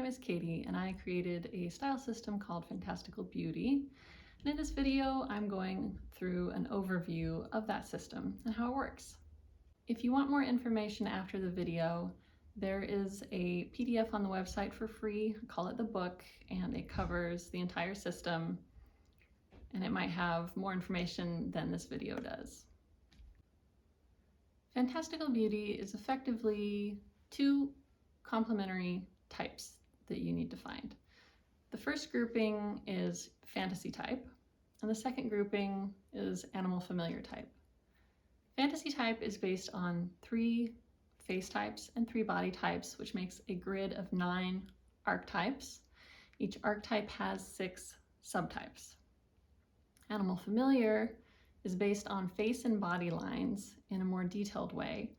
is Katie, and I created a style system called Fantastical Beauty. And in this video, I'm going through an overview of that system and how it works. If you want more information after the video, there is a PDF on the website for free. I call it the book, and it covers the entire system, and it might have more information than this video does. Fantastical Beauty is effectively two complementary types that you need to find. The first grouping is fantasy type, and the second grouping is animal familiar type. Fantasy type is based on 3 face types and 3 body types, which makes a grid of 9 archetypes. Each archetype has 6 subtypes. Animal familiar is based on face and body lines in a more detailed way.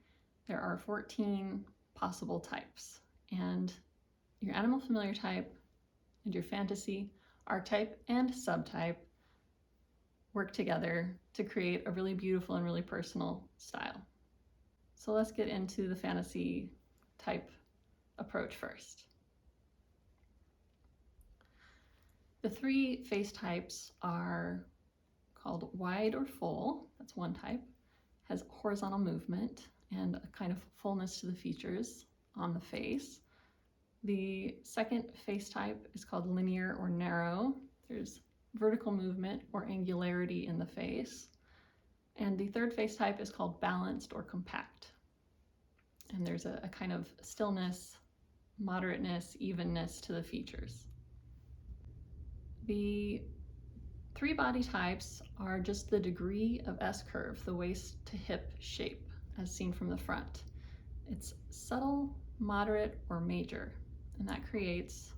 There are 14 possible types, and your animal familiar type and your fantasy archetype and subtype work together to create a really beautiful and really personal style. So let's get into the fantasy type approach first. The 3 face types are called wide or full, that's one type, has horizontal movement and a kind of fullness to the features on the face. The second face type is called linear or narrow. There's vertical movement or angularity in the face. And the third face type is called balanced or compact. And there's a kind of stillness, moderateness, evenness to the features. The 3 body types are just the degree of S-curve, the waist to hip shape, as seen from the front. It's subtle, moderate, or major, and that creates,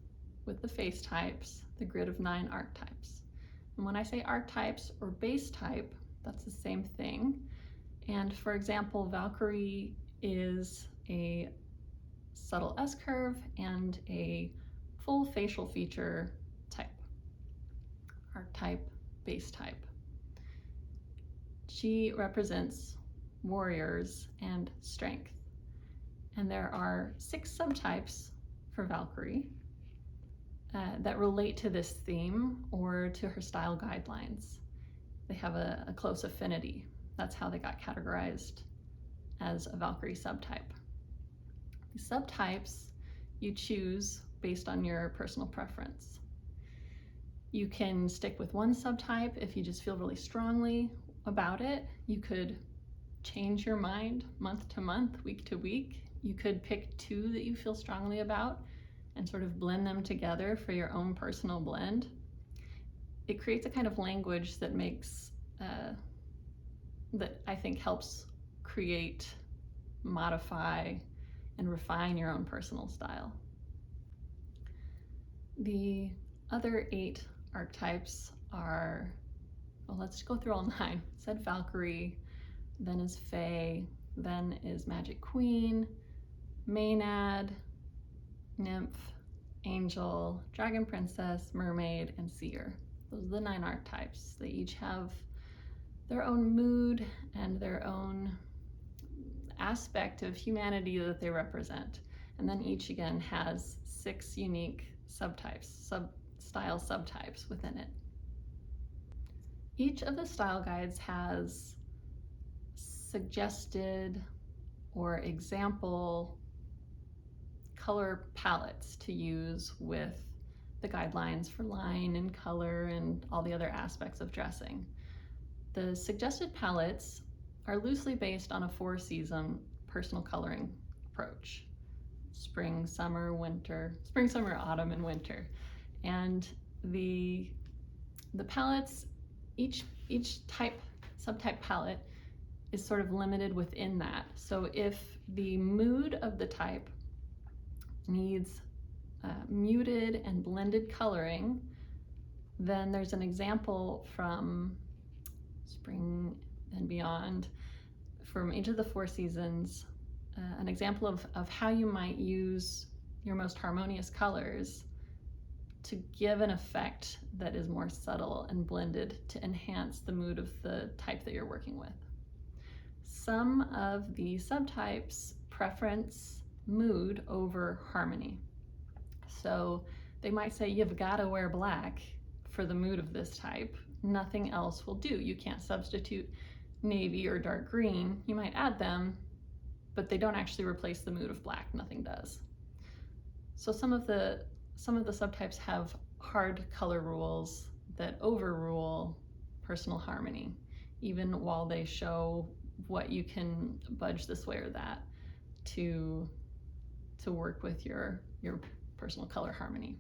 with the face types, the grid of 9 archetypes. And when I say archetypes or base type, that's the same thing. And for example, Valkyrie is a subtle S-curve and a full facial feature type, archetype, base type. She represents warriors and strength. And there are 6 subtypes for Valkyrie that relate to this theme or to her style guidelines. They have a close affinity. That's how they got categorized as a Valkyrie subtype. The subtypes you choose based on your personal preference. You can stick with one subtype if you just feel really strongly about it. You could change your mind month to month, week to week. You could pick 2 that you feel strongly about and sort of blend them together for your own personal blend. It creates a kind of language that makes, that I think helps create, modify, and refine your own personal style. The other 8 archetypes are, well, let's go through all 9. Said Valkyrie, then is Fae, then is Magic Queen, Maenad, Nymph, Angel, Dragon Princess, Mermaid, and Seer. Those are the 9 archetypes. They each have their own mood and their own aspect of humanity that they represent. And then each again has 6 unique subtypes, style subtypes within it. Each of the style guides has suggested or example color palettes to use with the guidelines for line and color and all the other aspects of dressing. The suggested palettes are loosely based on a 4-season personal coloring approach. Spring, summer, winter, spring, summer, autumn, and winter. And the palettes, each subtype palette is sort of limited within that. So if the mood of the type needs muted and blended coloring, then there's an example from spring and beyond, from each of the 4 seasons, an example of how you might use your most harmonious colors to give an effect that is more subtle and blended to enhance the mood of the type that you're working with. Some of the subtypes preference mood over harmony. So they might say you've got to wear black for the mood of this type. Nothing else will do. You can't substitute navy or dark green. You might add them, but they don't actually replace the mood of black. Nothing does. So some of the subtypes have hard color rules that overrule personal harmony, even while they show what you can budge this way or that to work with your personal color harmony.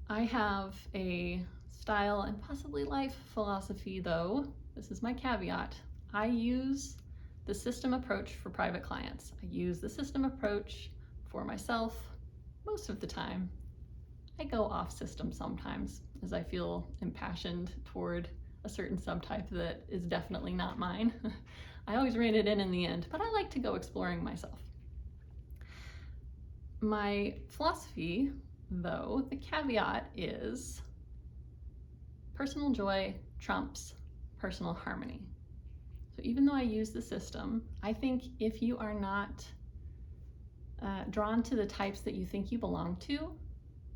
I have a style and possibly life philosophy, though. This is my caveat. I use the system approach for private clients. I use the system approach for myself most of the time. I go off system sometimes as I feel impassioned toward a certain subtype that is definitely not mine. I always rein it in the end, but I like to go exploring myself. My philosophy, though, the caveat is personal joy trumps personal harmony. So even though I use the system, I think if you are not drawn to the types that you think you belong to,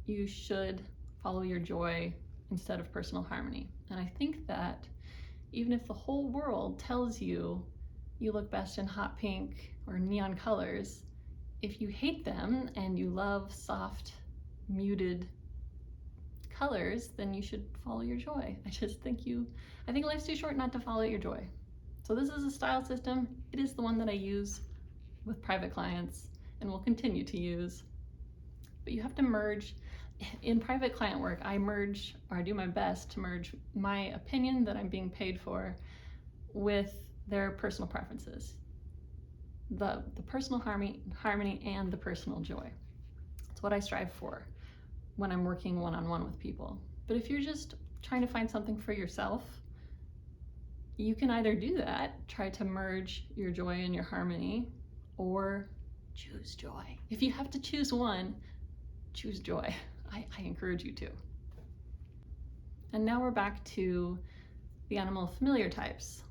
you should follow your joy instead of personal harmony. And I think that even if the whole world tells you you look best in hot pink or neon colors, if you hate them and you love soft, muted colors, then you should follow your joy. I think life's too short not to follow your joy. So this is a style system. It is the one that I use with private clients and will continue to use. But you have to merge. In private client work, I do my best to merge my opinion that I'm being paid for with their personal preferences. The personal harmony and the personal joy. It's what I strive for when I'm working one-on-one with people. But if you're just trying to find something for yourself, you can either do that, try to merge your joy and your harmony, or choose joy. If you have to choose one, choose joy. I encourage you to. And now we're back to the animal familiar types.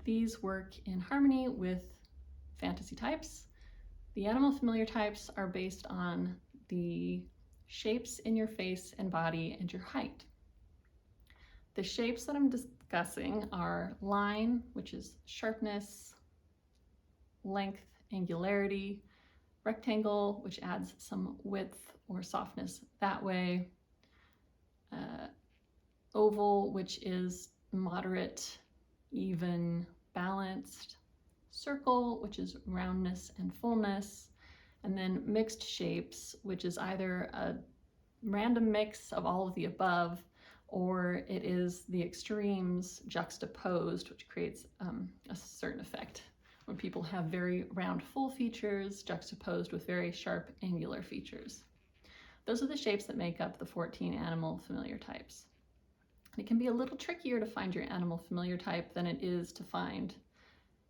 These work in harmony with fantasy types. The animal familiar types are based on the shapes in your face and body and your height. The shapes that I'm discussing are line, which is sharpness, length, angularity, rectangle, which adds some width or softness that way, oval, which is moderate, even, balanced, circle, which is roundness and fullness, and then mixed shapes, which is either a random mix of all of the above, or it is the extremes juxtaposed, which creates a certain effect when people have very round, full features juxtaposed with very sharp, angular features. Those are the shapes that make up the 14 animal familiar types. It can be a little trickier to find your animal familiar type than it is to find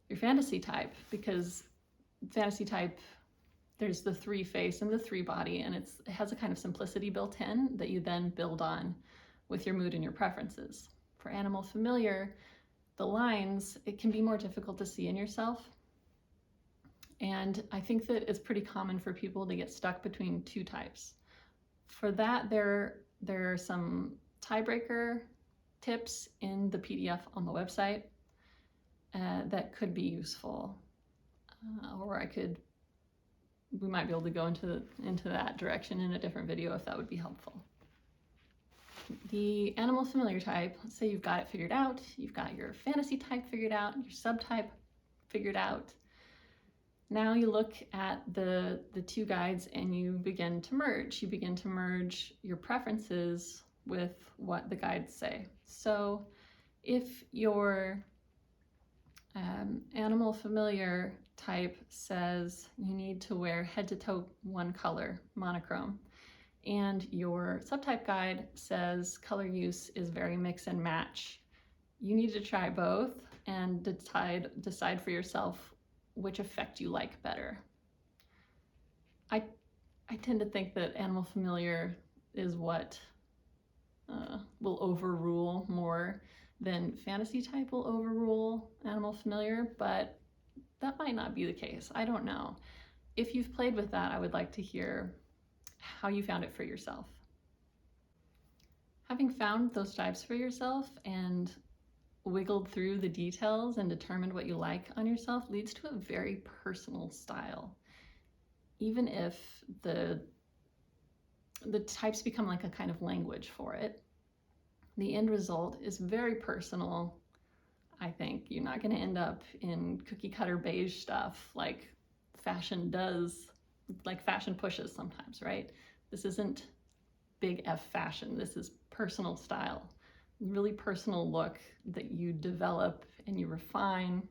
your fantasy type, because fantasy type, there's the 3 face and the 3 body, and it has a kind of simplicity built in that you then build on with your mood and your preferences. For animal familiar, the lines, it can be more difficult to see in yourself. And I think that it's pretty common for people to get stuck between 2 types. For that, there are some tiebreaker tips in the PDF on the website that could be useful. Or we might be able to go into that direction in a different video if that would be helpful. The animal familiar type, let's say you've got it figured out, you've got your fantasy type figured out, your subtype figured out. Now you look at the 2 guides and you begin to merge. You begin to merge your preferences with what the guides say. So if your animal familiar type says you need to wear head to toe one color, monochrome, and your subtype guide says color use is very mix and match, you need to try both and decide for yourself which effect you like better. I tend to think that animal familiar is what will overrule more than fantasy type will overrule animal familiar, but that might not be the case. I don't know. If you've played with that, I would like to hear how you found it for yourself. Having found those types for yourself and wiggled through the details and determined what you like on yourself leads to a very personal style. Even if the types become like a kind of language for it, the end result is very personal. I think you're not going to end up in cookie cutter beige stuff like fashion does, like fashion pushes sometimes, right? This isn't big F fashion. This is personal style, really personal look that you develop and you refine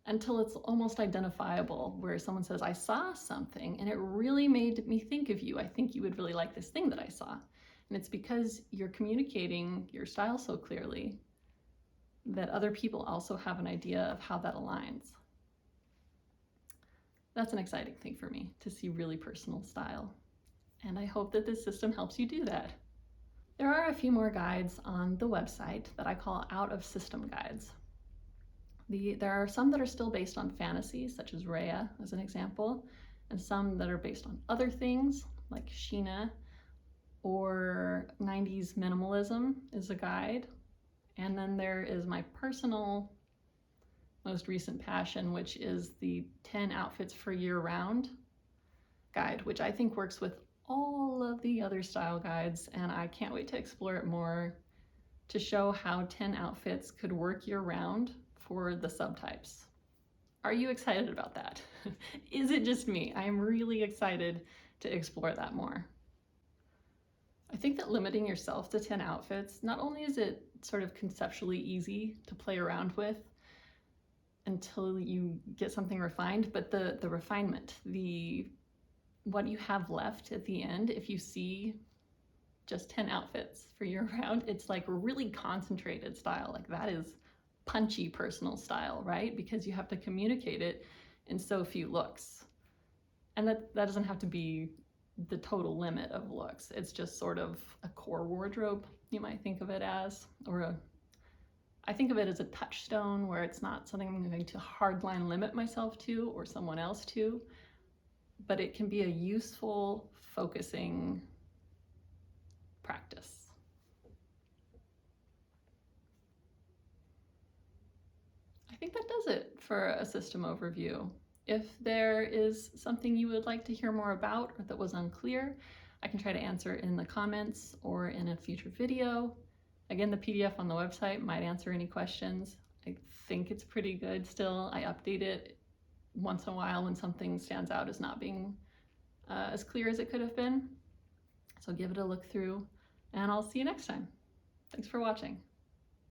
until it's almost identifiable, where someone says, I saw something and it really made me think of you. I think you would really like this thing that I saw. And it's because you're communicating your style so clearly that other people also have an idea of how that aligns. That's an exciting thing for me, to see really personal style. And I hope that this system helps you do that. There are a few more guides on the website that I call out of system guides. There are some that are still based on fantasy, such as Rhea as an example, and some that are based on other things like Sheena, or 90s minimalism is a guide. And then there is my personal most recent passion, which is the 10 outfits for year-round guide, which I think works with all of the other style guides, and I can't wait to explore it more to show how 10 outfits could work year-round for the subtypes. Are you excited about that? Is it just me? I am really excited to explore that more. I think that limiting yourself to 10 outfits, not only is it sort of conceptually easy to play around with until you get something refined, but the refinement, what you have left at the end, if you see just 10 outfits for year round, it's like really concentrated style. Like that is punchy personal style, right? Because you have to communicate it in so few looks. And that doesn't have to be the total limit of looks. It's just sort of a core wardrobe, you might think of it as, I think of it as a touchstone where it's not something I'm going to hardline limit myself to or someone else to, but it can be a useful focusing practice. I think that does it for a system overview. If there is something you would like to hear more about or that was unclear, I can try to answer in the comments or in a future video. Again, the PDF on the website might answer any questions. I think it's pretty good still. I update it once in a while when something stands out as not being as clear as it could have been. So give it a look through, and I'll see you next time. Thanks for watching.